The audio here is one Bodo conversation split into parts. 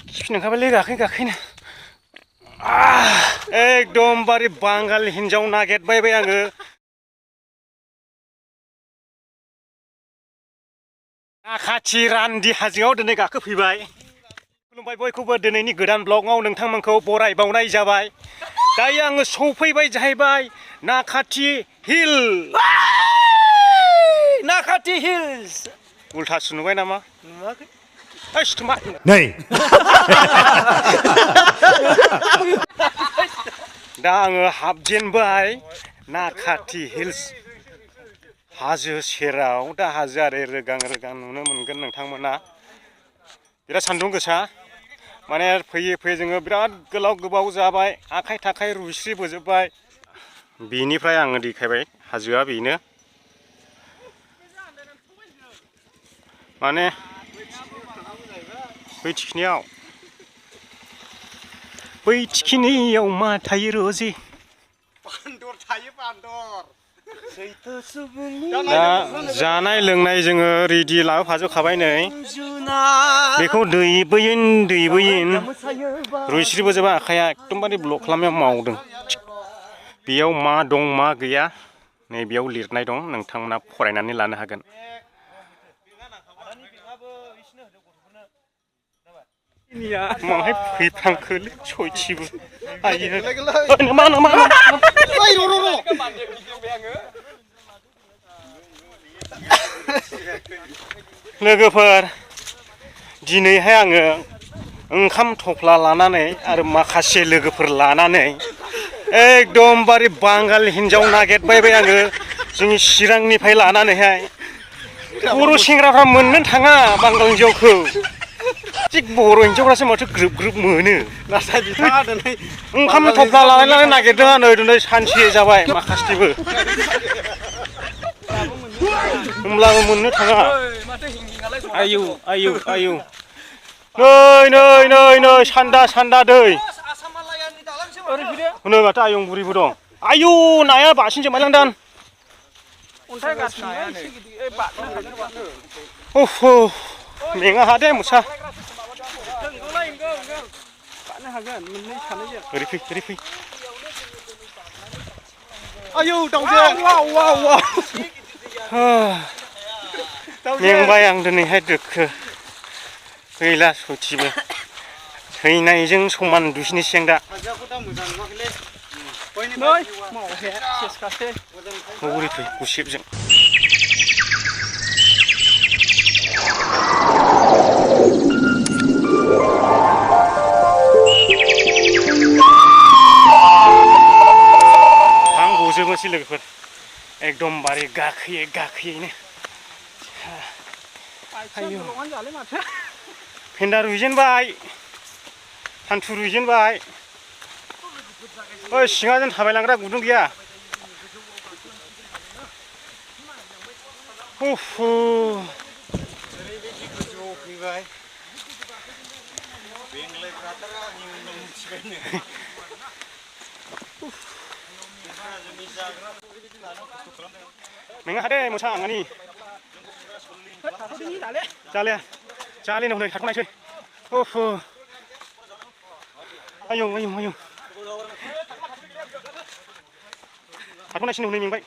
नोंहाबालै गाखैनो एकदमबारे बांगाल हिन्जाव नागिरबायबाय आङो नाखाथि रान्दि हाजोआव दिनै गाखोफैबाय खुलुमबाय बयखौबो दिनैनि गोदान ब्लगआव नोंथांमोनखौ बरायबावनाय जाबाय दायो आङो सौफैबाय जाहैबाय नाखाथि हिल नाखाथि हिल्स उल्थासो नुबाय नामा नुवाखै नै दा आङो हाबजेनबाय नाखाथि हिल्स हाजो सेराव दा हाजो आरो रोगां नुनो मोनगोन नोंथांमोना बिराद सान्दुं गोसा माने फैयै जोङो बिराद गोबाव जाबाय आखाइ थाखाइ रुइस्रिबोजोबबाय बिनिफ्राय आङो देखायबाय हाजोआ बेनो माने बै थिखिनियाव मा थायो रजे बान्दर थायो बान्दर दा जानाय लोंनाय जोङो रेडि लाबोफाजोबखाबाय नै बेखौ दैबोयिन रुइस्रिबोजोबा आखाइया एकदमबारे ब्लक खालामनायाव मावदों बेयाव मा दं मा गैया नै बेयाव लिरनाय दं नोंथांमोना फरायनानै लानो हागोन माहाय फैफ्रांखोलै सयथिबो लोगोफोर दिनैहाय आङो ओंखाम थफ्ला लानानै आरो माखासे लोगोफोर लानानै एकदमबारे बांगाल हिन्जाव नागिरबायबाय आङो जोंनि चिरांनिफ्राय लानानैहाय बर' सेंग्राफ्रा मोननो थाङा बांगाल हिन्जावखौ थिग बर' हिन्जावफ्रासो माथो ग्रोब मोनो ओंखाम थफ्ला लानानै नागिरदों आरो दिनै सानसे जाबाय माखासेबो होमब्लाबो मोननो थाङा आयौ नै सान्दा दै हनै माथो आयं बुरिबो दं आयौ नाया बासिन जोबबायलांदां मेङा हादे मुसा ओरै फै आयौ दाउजे मेंबाय आं दिनैहाय दोखो गैला सयथिबो थैनायजों समान दुसिनोसै आं दा हरै फै गुसेबजों हां गजोबनोसै लोगोफोर एकदमबारे गाखोयैनो फेन्दा रुइजेनबाय हान्थु रुइजेनबाय ओइ सिङाजों थाबायलांग्रा गुदुं गैया मेङा हादे मोसा आंनि जाले हनै थाथ'नायसै आयौ थाथ'नायसै हनै मेंबाय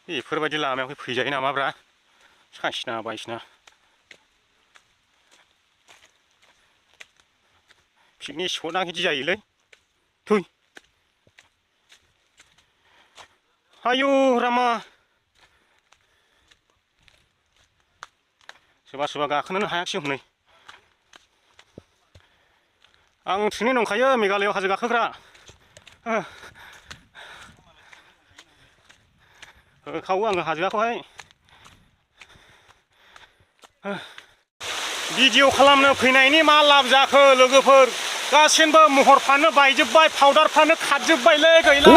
बेफोरबायदि लामायाव फैजायो नामाब्रा साइसिना बायसिना पिकनिक स्पटआ बिदि जायोलै थै आयौ रामा सोरबा गाखोनोनो हायाखिसै हनै आं ट्रेनिं दंखायो मेघालयआव हाजो गाखोग्रा होखावो आङो हाजोआखौहाय भिडिअ खालामनो फैनायनि मा लाब जाखो लोगोफोर गासिनबो महरफ्रानो बायजोबबाय पाउडारफ्रानो खारजोबबायलै गैला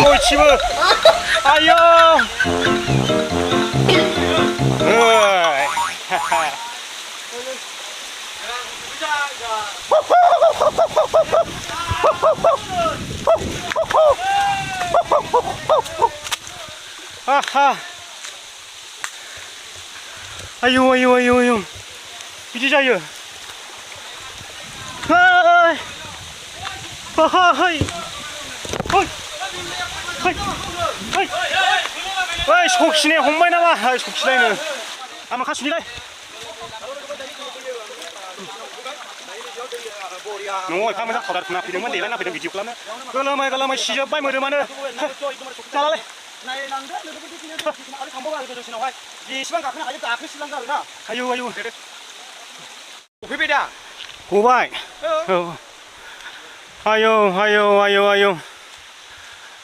सयथिबो आयौ आयौ आयौ आयौ आयौ बिदि जायो hey hey hey hey hey सखिनाय हमबाय नामा सखिनायनो आं माखा सुनिलाय न'आव एफा मोजां पाउडार फुना फैदोंमोन देलायना फैदों भिडिअ खालामनो गोलोमै गोलोमै सिजोब्बाय मोदोमानो जालालै जेसेबां गाखोनो हायो गाखोसिलांगौ आरोना आयौ आयौ गफैबाय दा गबाय औ आयौ आयौ आयौ आयौ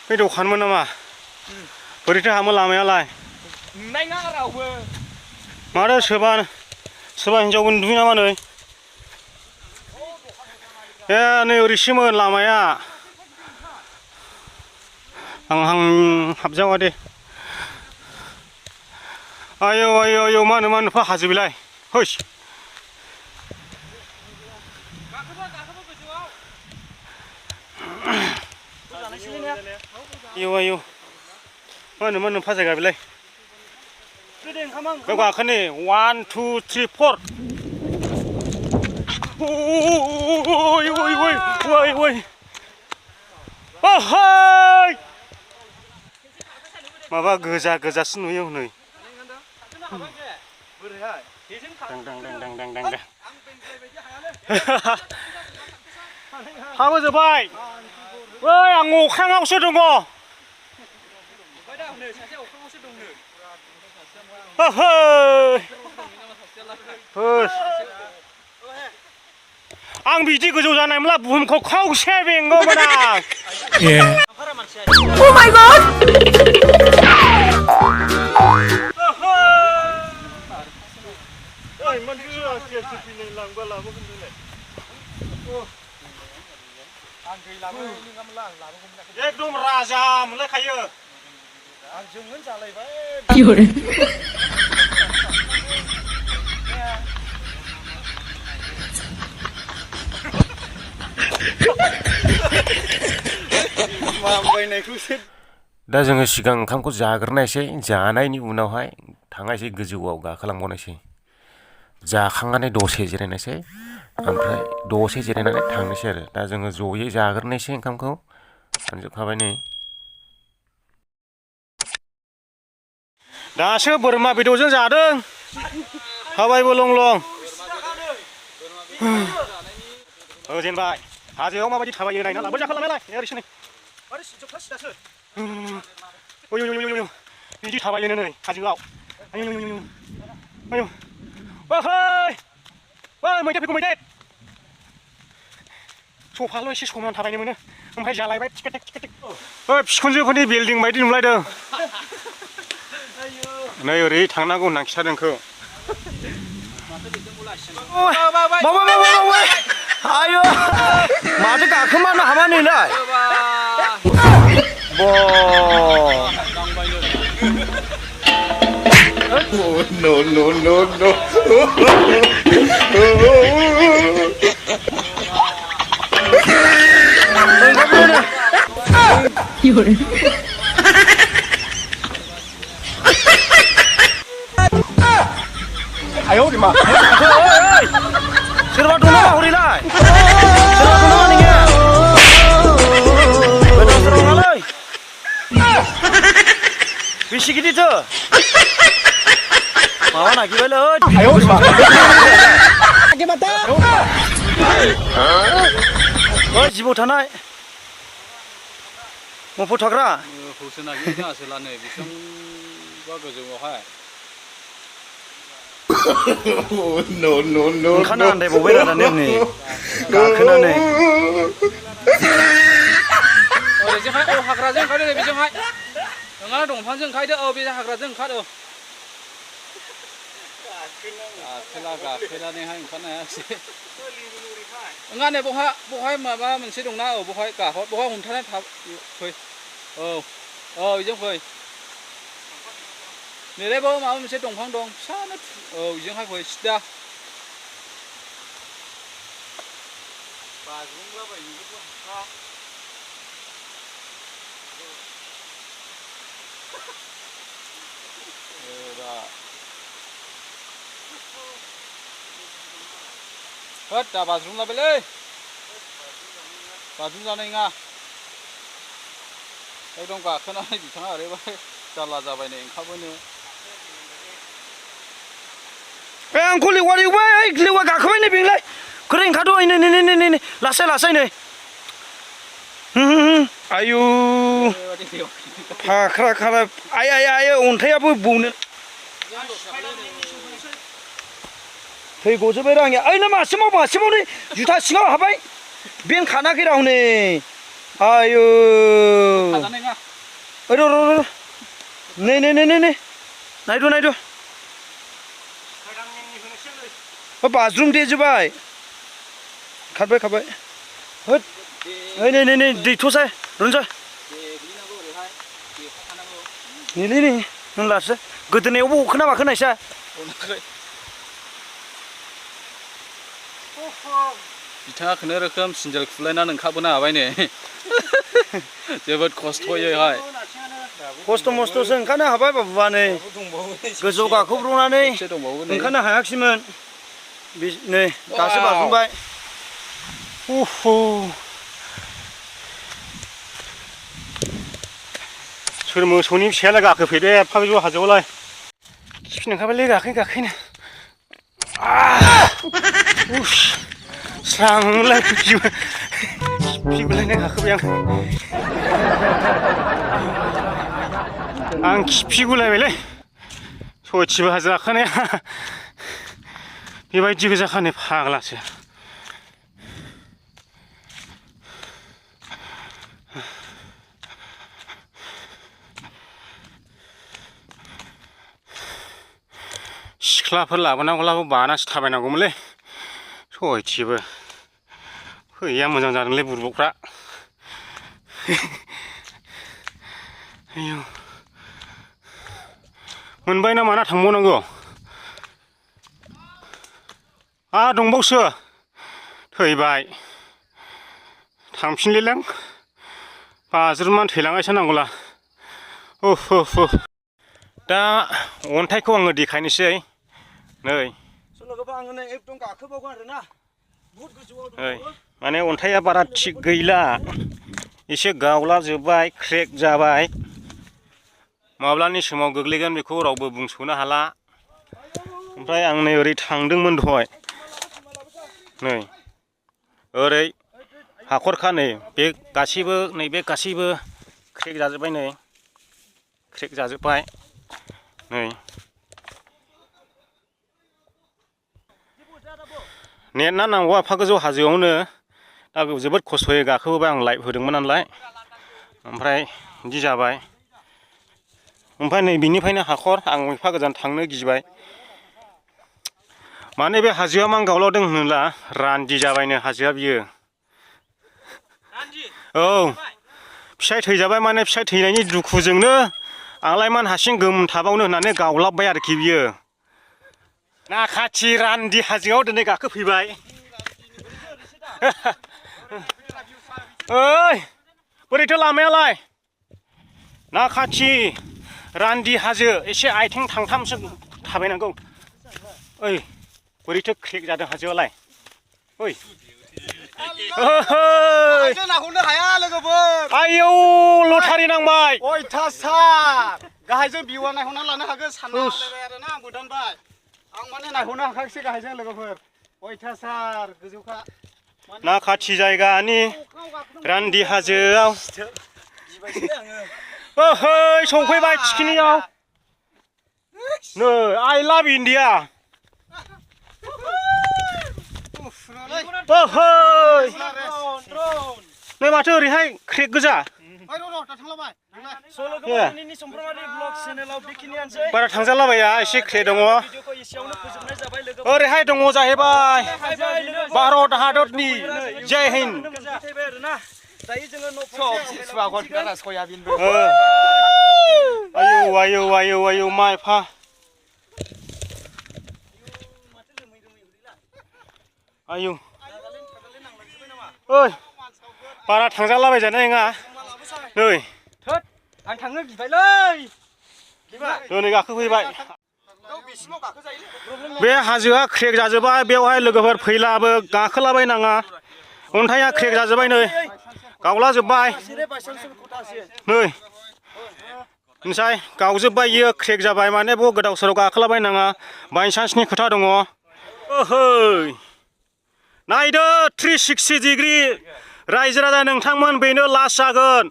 बे दखानमोन नामा बोरैथो हामो लामायालाय नुनाय नङा रावबो माथो सोरबा हिनजावबो नुदों नामा नै ए नै ओरैसोमोन लामाया आं हाबजावा दे आयौ आयौ आयौ मा होनो नुफा हाजो बेलाय हैस आयौ आयौ मा होनो नुफा जायगा बेलाय बेयाव गाखोनि 1 2 3 4 ओइ ओइ ओइ ओइ ओइ ओहै माबा गोजा गोजासो नुयो हनै हाबोजोब्बाय ओइ आं अख्राङावसो दङ आं बिदि गोजौ जानायमोनब्ला बुहुमखौ खावसे बेंगौमोन आं Oh my god एकदम राजा मोनलायखायो आंजोंनो जालायबाय दा जोङो सिगां ओंखामखौ जाग्रोनायसै जानायनि उनावहाय थांनायसै गोजौआव गाखोलांबावनायसै जाखांनानै दसे जिरायनायसै ओमफ्राय दसे जिरायनानै थांनोसै आरो दा जोङो जयै जाग्रोनायसै ओंखामखौ सानजोबखाबाय नै दासो बोरमा बेदरजों जादों हाबायबो लं लं जेनबाय हाजोआव माबायदि थाबायो नायना लाबो जाखालांनायलाय ओरैसो नै आरो जोबथा सिदासो ओइ बिदि थाबायो नै हाजोआव आयौ आयौ ओइ ओइ मैदेर फैगौ मैदेर सफाल' एसे समान थाबायनो मोनो ओमफ्राय जालायबाय टिकेट टिकेट ओइ बिखुनजोफोरनि बिल्डिं बायदि नुलायदों नै ओरै थांनांगौ होनना खिथादों नोंखौ आयौ माथो गाखोमानो हामा नैलाय no no no no 아유 우리 마. serba dong nama hurilah. serba dong nama nih ya. betul serba malai. bisi gini tuh. Mawa nak gimana? Ayo udah mak. Gimana? Oh jibo tanai. Mau fotogra? Foto lagi nggak selane bisa bagus juga hai. No no no. Karena anda bawa berada nih. Karena nih. Oh jadi hai, oh hakrajen kau deh bisa hai. Enggak dong, panjang kau deh, oh bisa hakrajen kau deh. Kena nih hai, karena sih. Enggak nih, bohai apa masih dong na, oh bohai kah, bohai huntannya thap, koi. Oh bisa koi. Nilai bawa mau masih dongfang dong, sana, oh izin hai koi sudah. Bagung lah bayi itu apa? होद दा बाज्रुम लाबायलै बाज्रुम जानाय नङा एकदम गाखोनानै बिथाङा ओरैबायदि जारला जाबाय नै ओंखारबोनो आंखौ लेवा गाखोबाय नै बेंलाय खोरै ओंखारदो नै लासै नै आयु फाख्रा खाला आय अन्थाइयाबो बौनो थै गजोब्बाय र' आंनिया ओइ नों मासे माव नै जुथा सिङाव हाबबाय बेन खानाखै र' हनै आयु ओइ र' नै नायद' बाज्रुम देजोब्बाय खारबाय होद ओइ नै दैथ'साय रनजा नैलै नों लासो गोदोनायावबो अखोना माखो नायसा बिथाङा खुनुरोखोम सिन्देल खुलायनानै ओंखारबोनो हाबाय नै जोबोद खस्थ'यैहाय खस्थ' मस्थ'सो ओंखारनो हाबाय बाबुआ नै गोजौ गाखोब्रनानै ओंखारनो हायाखिसैमोन नै दासो बाज्रुमबाय सोर मोसौनि फिसायालाय गाखोफैदो एफा गोजौ हाजोआवलाय खिफिनो ओंखारबायलै गाखोनो स्रांलाय खिफिगुलायनाय गाखोबाय आं खिफिगुलायबायलै सयथिबो हाजो गाखोनाया बेबायदिबो जाखानो फाग्लासो सिख्लाफोर लाबोनांगौब्लाबो बानासो थाबायनांगौमोनलै सयथिबो फैया मोजां जादोंलै बुरबकफ्रा आयौ मोनबाय ना माना थांबावनांगौ दंबावसो थैबाय थांफिनलै बाज्रुमनानै थैलांगासिनो नांगौला दा अन्थाइखौ आङो देखायनोसै नै माने अन्थाइया बारा थिग गैला एसे गावलाजोब्बाय क्रेक जाबाय माब्लानि समाव गोग्लैगोन बेखौ रावबो बुंस'नो हाला ओमफ्राय आं नै ओरै थांदोंमोन दहाय नै ओरै हाखरखा नै बे गासैबो क्रेक जाजोब्बाय नै नेट ना नांगौ एफा गोजौ हाजोआवनो दा जोबोद खस्थ'यै गाखोबोबाय आं लाइभ होदोंमोन नालाय ओमफ्राय बिदि जाबाय ओमफ्राय नै बिनिफ्रायनो हाखर आं एफा गोजान थांनो गिबाय माने बे हाजोआ मा गावलावदों होनोब्ला रान्दि जाबायनो हाजोआ बियो औ फिसाइ थैजाबाय माने फिसाइ थैनायनि दुखुजोंनो आंलाय मान हारसिं गोम थाबावनो होननानै गावलाबबाय आरोखि बियो नाखाथि रान्दि हाजोआव दिनै गाखोफैबाय ओइ बोरैथो लामायालाय नाखाथि रान्दि हाजो एसे आथिं थांथामसो थाबायनांगौ ओइ बोरैथो क्रेक जादों हाजोआलाय ओइ नाहरनो हाया लोगोफोर आयौ लटारि नांबाय अयथासार गाहायजों भिउआ नायहरना लानो हागोन साननाय आरोना आंबो दानबाय आं माने नायहरनो हाखायाखिसै गाहायजों लोगोफोर अयथासार गोजौखा नाखाथि जायगानि रान्दि हाजोआव ओहै सौफैबाय थिखिनियाव नै आइ लाभ इन्डिया ओहै नै माथो ओरैहाय क्रेक गोजा बारा थांजालाबाया एसे क्रेक दङ ओरैहाय दङ जाहैबाय भारत हादरनि जय हिन्द आयौ मा एफा आयौ ओइ बारा थांजालाबायजानाय नङा नै आं थांनो गिबायलै दिनै गाखोफैबाय बे हाजोआ क्रेक जाजोब्बाय बेवहाय लोगोफोर फैलाबो गाखोलाबायनाङा अन्थाइआ क्रेक जाजोब्बाय नै गावलाजोब्बाय नै मिथिबाय गावजोब्बाय इयो क्रेक जाबाय माने बेयाव गोदाव सोराव गाखोलाबायनाङा बायसान्सनि खोथा दङ ओहै नायदो 360 डिग्री रायजो राजा नोंथांमोन बेनो लास्ट जागोन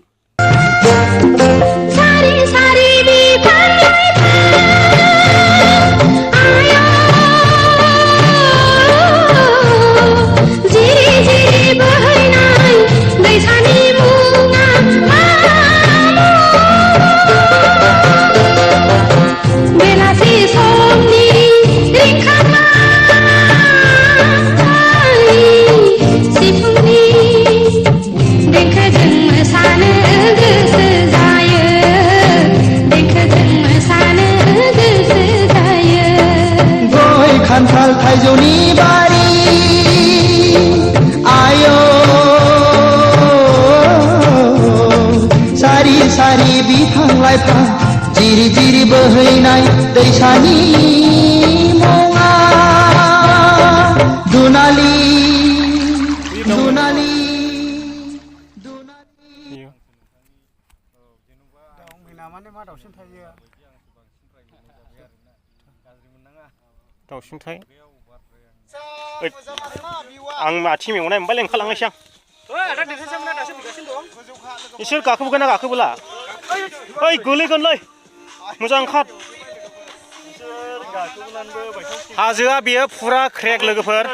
खान्थाल थाइजौनि बारि आयो सारि सारि बिफां लाइफां जिरि जिरि बोहैनाय दैसानि मुङा दुनालि दुनालि दाउसिन थाय आं माथि मेंनाय मोनबाय लेंखालांनोसै आं इसोर गाखोबोगोन ना गाखोबोला ओइ गोलैगोनलै मोजां ओंखार हाजोआ बेयो फुरा क्रेक लोगोफोर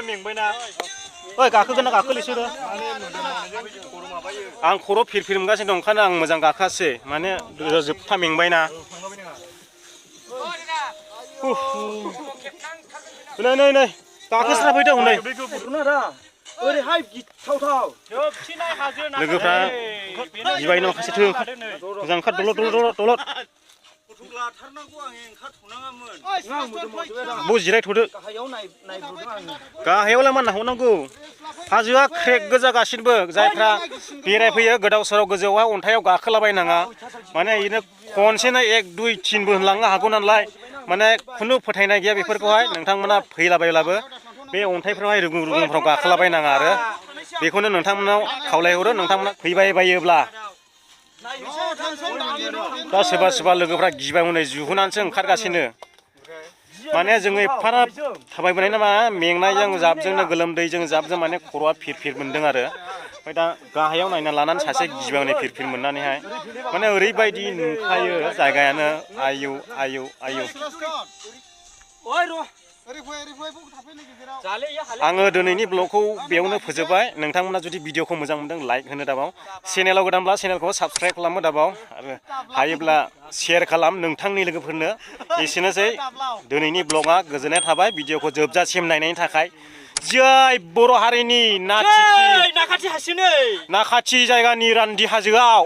ओइ गाखोगोन ना गाखोलै इसोरो आं खर' फिरफिर मोनगासिनो दं ओंखायनो आं मोजां गाखोआसै माने जोबथा मेंबायना नै नै नै गाखोस्रा फैदों नै ओरैहाय गिथावथाव लोगोफ्रा गिबायनो माखासे थो मोजां ओंखार दलद दलद दलद बो जिरायथ'दो गाहायावलाय मा नाहरनांगौ हाजोआ क्रेक गोजा गासिनोबो जायफ्रा बेरायफैयो गोदाव सोराव गोजौआवहाय अन्थाइयाव गाखोलाबायनाङा माने इनो खनसेनो 1 2 3 बो होनलांनो हागौ नालाय माने खुनु फोथायनाय गैया बेफोरखौहाय नोंथांमोना फैलाबायब्लाबो बे अन्थाइफ्रावहाय रुगुं रुगुंफ्राव गाखोलाबायनाङा आरो बेखौनो नोंथांमोनाव खावलायहरो नोंथांमोना फैबायोब्ला दा सोरबा सोरबा लोगोफ्रा गिबाय हनै जुहुनानैसो ओंखारगासिनो माने जोङो एफाराब थाबायबोनाय नामा मेंनायजों जाबजोंनो गोलोमदैजों जाबजों माने खर'आ फिरफिर मोनदों आरो ओमफ्राय दा गाहायाव नायना लानानै सासे गिबाय हनै फिरफिर मोननानैहाय माने ओरैबायदि नुखायो जायगायानो आयौ आयौ आयौ आङो दिनैनि ब्लगखौ बेयावनो फोजोबबाय नोंथांमोना जुदि भिडिअखौ मोजां मोनदों लाइक होनो दाबाव चेनेलाव गोदानब्ला चेनेलखौ साबस्क्राइब खालामनो दाबाव आरो हायोब्ला शेयार खालाम नोंथांनि लोगोफोरनो एसेनोसै दिनैनि ब्लगआ गोजोननाय थाबाय भिडिअखौ जोबजासिम नायनायनि थाखाय जय बर' हारिनि नाखाथि जायगानि रान्दि हाजोआव